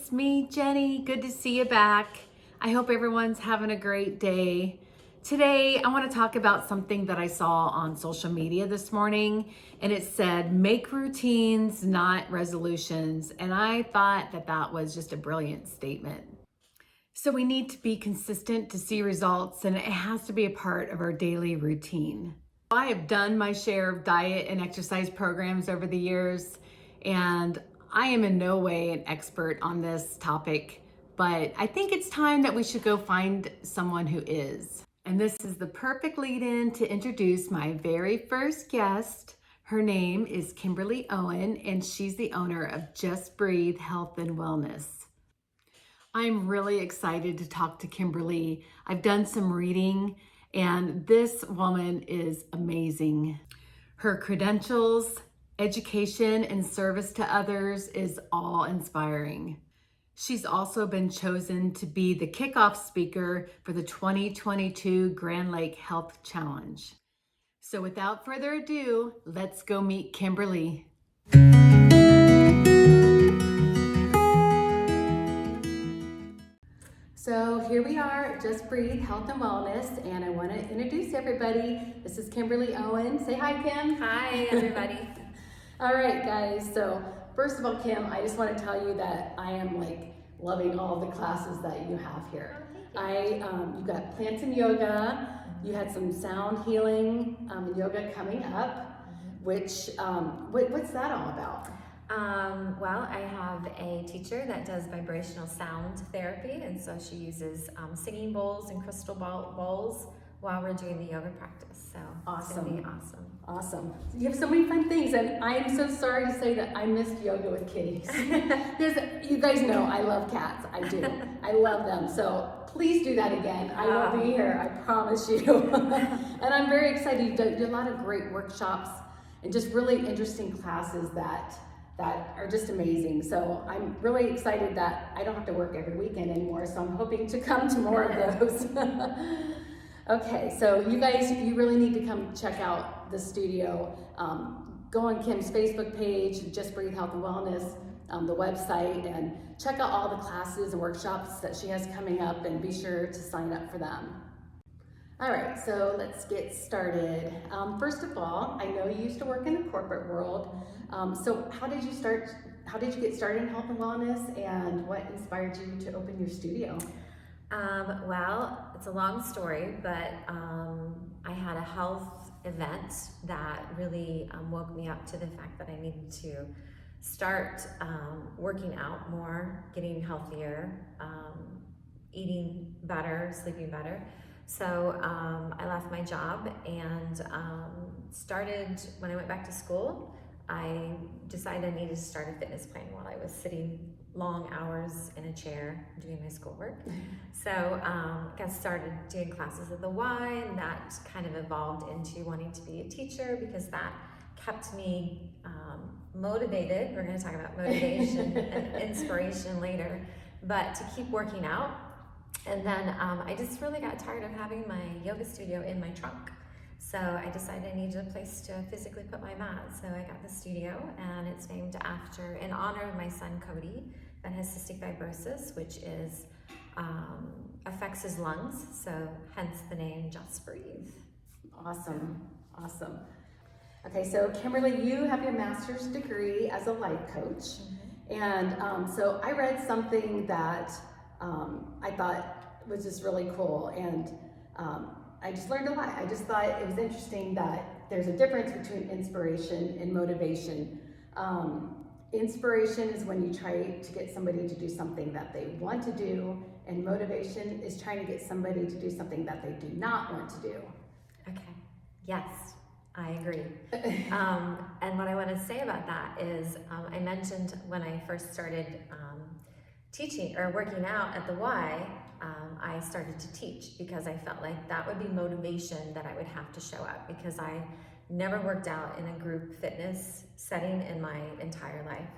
it's me, Jenny. Good to see you back. I hope everyone's having a great day. Today, I want to talk about something that I saw on social media this morning, and it said, make routines, not resolutions. And I thought that that was just a brilliant statement. So we need to be consistent to see results, and it has to be a part of our daily routine. I have done my share of diet and exercise programs over the years, and I am in no way an expert on this topic, but I think it's time that we should go find someone who is. And this is the perfect lead-in to introduce my very first guest. Her name is Kimberly Owen, and she's the owner of Just Breathe Health and Wellness. I'm really excited to talk to Kimberly. I've done some reading, and this woman is amazing. Her credentials, education, and service to others is awe-inspiring. She's also been chosen to be the kickoff speaker for the 2022 Grand Lake Health Challenge. So without further ado, let's go meet Kimberly. So here we are at Just Breathe Health and Wellness, and I want to introduce everybody. This is Kimberly Owen. Say hi, Kim. Hi, everybody. All right, guys. So first of all, Kim, I just want to tell you that I am loving all the classes that you have here. You've got plants and yoga. You had some sound healing yoga coming up, which what's that all about? Well, I have a teacher that does vibrational sound therapy, and so she uses singing bowls and crystal bowls while we're doing the yoga practice. So awesome. It's gonna be awesome. Awesome. You have so many fun things, and I'm so sorry to say that I missed yoga with kitties. You guys know I love cats. I do. I love them. So please do that again. I will be here. I promise you. And I'm very excited. You do a lot of great workshops and just really interesting classes that are just amazing. So I'm really excited that I don't have to work every weekend anymore. So I'm hoping to come to more of those. Okay, so you guys, you really need to come check out the studio. Go on Kim's Facebook page, Just Breathe Health and Wellness, the website, and check out all the classes and workshops that she has coming up, and be sure to sign up for them. All right, so let's get started. First of all, I know you used to work in the corporate world. So how did you get started in health and wellness, and what inspired you to open your studio? Well, it's a long story, but I had a health event that really woke me up to the fact that I needed to start working out more, getting healthier, eating better, sleeping better. So I left my job and started, when I went back to school, I decided I needed to start a fitness plan while I was sitting long hours in a chair doing my schoolwork. So got started doing classes at the Y, and that kind of evolved into wanting to be a teacher because that kept me motivated. We're going to talk about motivation and inspiration later, but to keep working out. And then I just really got tired of having my yoga studio in my trunk. So I decided I needed a place to physically put my mat. So I got the studio, and it's named in honor of my son Cody, that has cystic fibrosis, which affects his lungs. So hence the name Just Breathe. Awesome, awesome. Okay, so Kimberly, you have your master's degree as a life coach. And so I read something that I thought was just really cool, and I just learned a lot. I just thought it was interesting that there's a difference between inspiration and motivation. Inspiration is when you try to get somebody to do something that they want to do, and motivation is trying to get somebody to do something that they do not want to do. Okay, yes, I agree. And what I want to say about that is, I mentioned when I first started teaching or working out at the Y, I started to teach because I felt like that would be motivation that I would have to show up, because I never worked out in a group fitness setting in my entire life.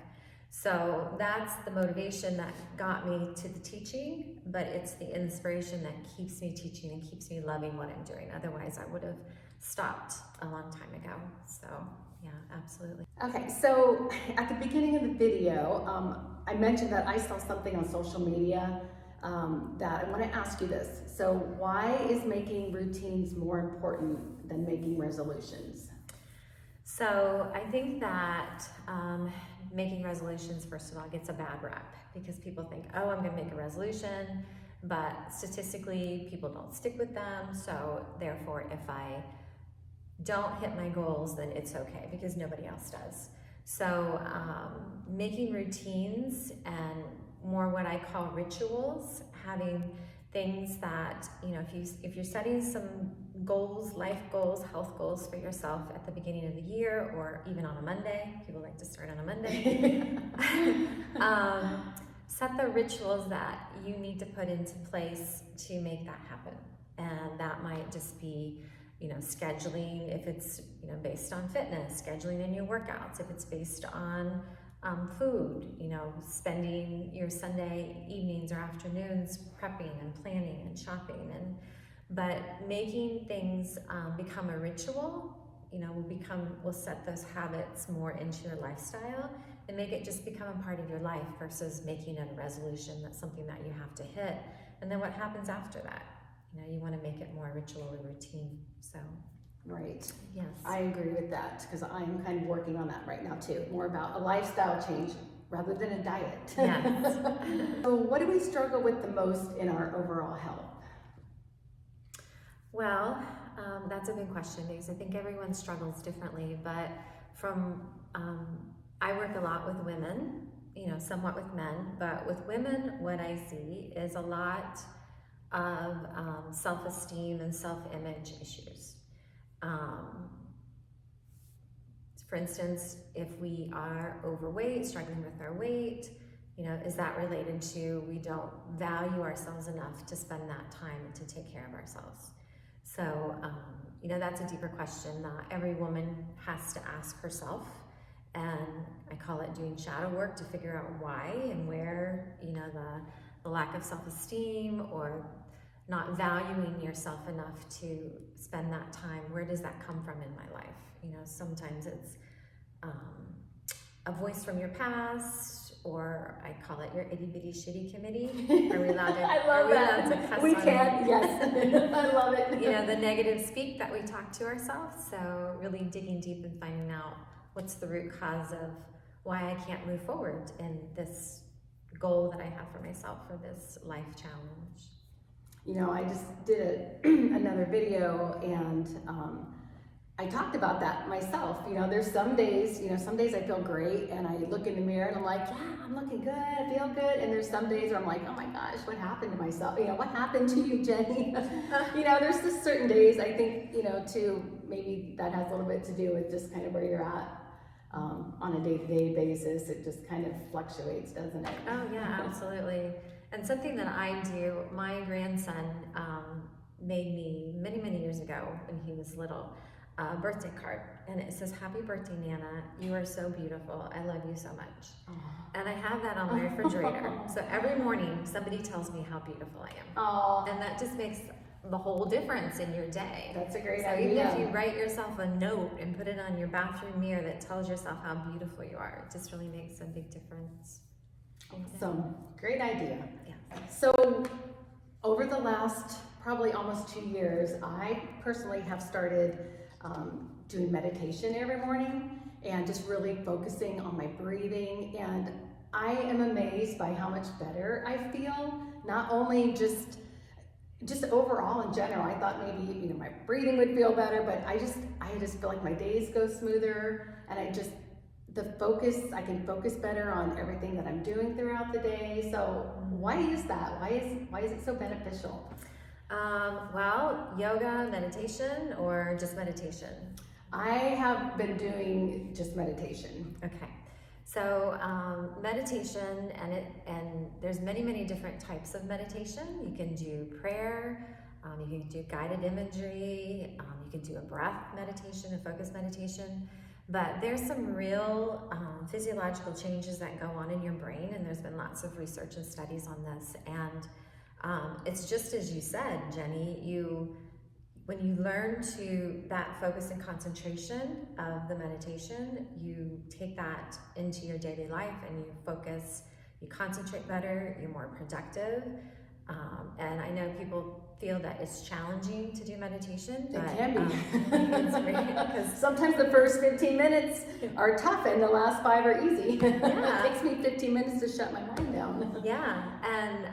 So that's the motivation that got me to the teaching, but it's the inspiration that keeps me teaching and keeps me loving what I'm doing. Otherwise, I would have stopped a long time ago. So yeah, absolutely. Okay, so at the beginning of the video, I mentioned that I saw something on social media that I want to ask you this. So why is making routines more important than making resolutions? So I think that making resolutions, first of all, gets a bad rap because people think, oh, I'm going to make a resolution, but statistically, people don't stick with them. So therefore, if I don't hit my goals, then it's okay because nobody else does. So making routines and more what I call rituals, having things that, if you're setting some goals, life goals, health goals for yourself at the beginning of the year or even on a Monday, people like to start on a Monday, set the rituals that you need to put into place to make that happen. And that might just be scheduling, if it's, based on fitness, scheduling in your workouts, if it's based on food, spending your Sunday evenings or afternoons prepping and planning and shopping, but making things become a ritual, will set those habits more into your lifestyle and make it just become a part of your life versus making it a resolution that's something that you have to hit. And then what happens after that? You want to make it more ritual and routine. So, right. Yes. I agree with that because I am kind of working on that right now too. More about a lifestyle change rather than a diet. Yes. So what do we struggle with the most in our overall health? Well, that's a big question because I think everyone struggles differently, but I work a lot with women, somewhat with men, but with women, what I see is a lot of self-esteem and self-image issues. For instance, if we are overweight, struggling with our weight, is that related to we don't value ourselves enough to spend that time to take care of ourselves? So, that's a deeper question that every woman has to ask herself. And I call it doing shadow work to figure out why and where, the lack of self-esteem or not valuing yourself enough to spend that time, where does that come from in my life? Sometimes it's a voice from your past, or I call it your itty bitty shitty committee. Are we allowed to? I love that. We can, yes. I love it. The negative speak that we talk to ourselves. So really digging deep and finding out what's the root cause of why I can't move forward in this goal that I have for myself for this life challenge. I just did another video and I talked about that myself. There's some days, I feel great and I look in the mirror and I'm like, yeah, I'm looking good, I feel good. And there's some days where I'm like, oh my gosh, what happened to myself? What happened to you, Jenny? There's just certain days I think, too, maybe that has a little bit to do with just kind of where you're at on a day-to-day basis. It just kind of fluctuates, doesn't it? Oh yeah, absolutely. And something that I do, my grandson made me many, many years ago when he was little, a birthday card. And it says, happy birthday, Nana. You are so beautiful. I love you so much. Aww. And I have that on my refrigerator. So every morning somebody tells me how beautiful I am. Aww. And that just makes the whole difference in your day. That's a great so idea. Even if you write yourself a note and put it on your bathroom mirror that tells yourself how beautiful you are, it just really makes a big difference. Awesome. Great idea. Yeah. So over the last probably almost 2 years, I personally have started doing meditation every morning and just really focusing on my breathing. And I am amazed by how much better I feel, not only just overall in general. I thought maybe, my breathing would feel better, but I just feel like my days go smoother and I can focus better on everything that I'm doing throughout the day. So why is that? Why is it so beneficial? Well, yoga, meditation, or just meditation? I have been doing just meditation. Okay. So meditation, and there's many different types of meditation. You can do prayer, you can do guided imagery, you can do a breath meditation, a focus meditation. But there's some real physiological changes that go on in your brain, and there's been lots of research and studies on this. And it's just as you said, Jenny, when you learn to that focus and concentration of the meditation, you take that into your daily life and you focus, you concentrate better, you're more productive. And I know people feel that it's challenging to do meditation, but It can be. it's great because Sometimes the first 15 minutes are tough and the last 5 are easy. Yeah. It takes me 15 minutes to shut my mind down. yeah, and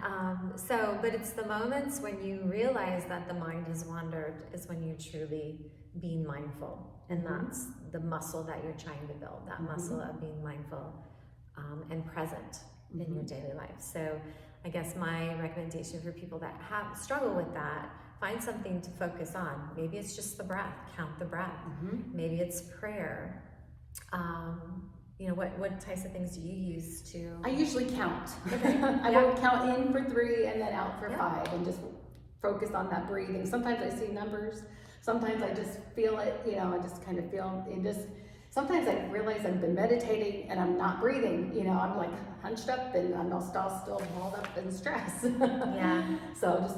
but it's the moments when you realize that the mind has wandered is when you're truly being mindful, and that's the muscle that you're trying to build, that muscle of being mindful and present in your daily life. So I guess my recommendation for people that have struggle with that, find something to focus on. Maybe it's just the breath, count the breath. Maybe it's prayer. You know, what types of things do you use to? I usually count. Okay. I Yeah. will count in for 3 and then out for Yeah. 5 and just focus on that breathing. Sometimes I see numbers. Sometimes I just feel it, you know, I just kind of feel and just, sometimes I realize I've been meditating and I'm not breathing, you know, I'm like hunched up and I'm all still hauled up in stress. Yeah. So just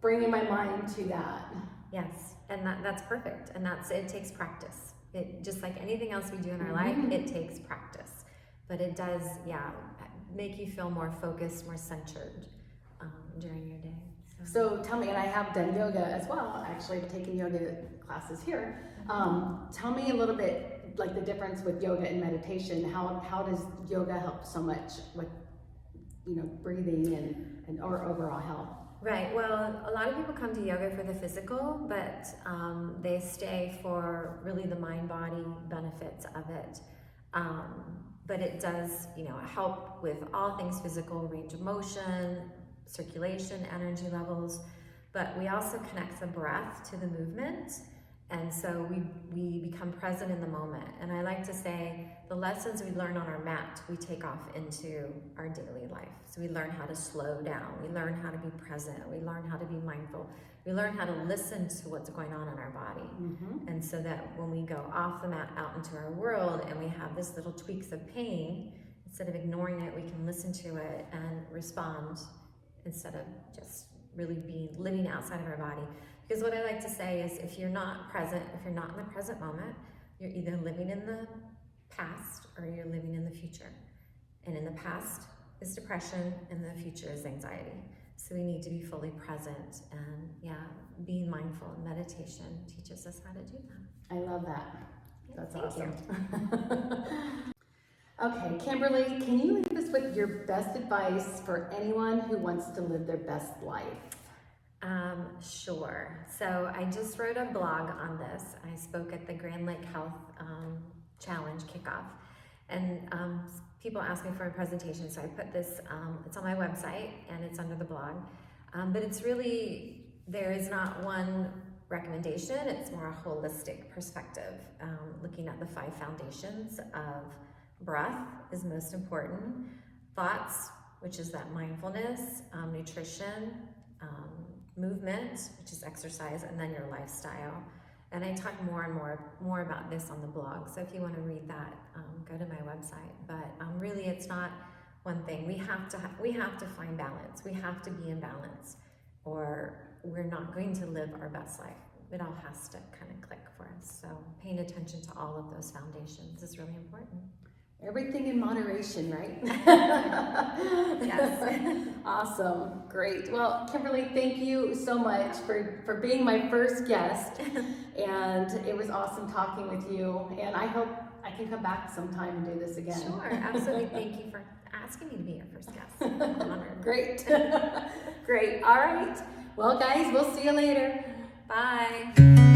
bringing my mind to that. Yes, and that's perfect, and it takes practice. It just like anything else we do in our life, it takes practice, but it does, make you feel more focused, more centered during your day. So tell me, and I have done yoga as well, actually I've taken yoga classes here. Tell me a little bit, like the difference with yoga and meditation. How does yoga help so much with, you know, breathing and or overall health? Right. Well, a lot of people come to yoga for the physical, but they stay for really the mind-body benefits of it. But it does, you know, help with all things physical, range of motion, circulation, energy levels. But we also connect the breath to the movement. And so we become present in the moment. And I like to say the lessons we learn on our mat, we take off into our daily life. So we learn how to slow down. We learn how to be present. We learn how to be mindful. We learn how to listen to what's going on in our body. And so that when we go off the mat out into our world and we have this little tweaks of pain, instead of ignoring it, we can listen to it and respond instead of just really living outside of our body. Because what I like to say is if you're not present, if you're not in the present moment, you're either living in the past or you're living in the future. And in the past is depression and the future is anxiety. So we need to be fully present, and being mindful and meditation teaches us how to do that. I love that. That's Thank awesome. Okay, Kimberly, can you leave us with your best advice for anyone who wants to live their best life? Sure. So I just wrote a blog on this. I spoke at the Grand Lake Health Challenge kickoff, and people asked me for a presentation, so I put this, it's on my website and it's under the blog, but it's really, there is not one recommendation, it's more a holistic perspective, looking at the 5 foundations of breath is most important, thoughts, which is that mindfulness, nutrition, movement, which is exercise, and then your lifestyle. And I talk more and more about this on the blog. So if you want to read that, go to my website. But really, it's not one thing. We have to find balance. We have to be in balance, or we're not going to live our best life. It all has to kind of click for us. So paying attention to all of those foundations is really important. Everything in moderation, right? Yes. Awesome. Great. Well, Kimberly, thank you so much for being my first guest. And it was awesome talking with you. And I hope I can come back sometime and do this again. Sure, absolutely. Thank you for asking me to be your first guest. I'm honored. Great. Great. All right. Well, guys, we'll see you later. Bye.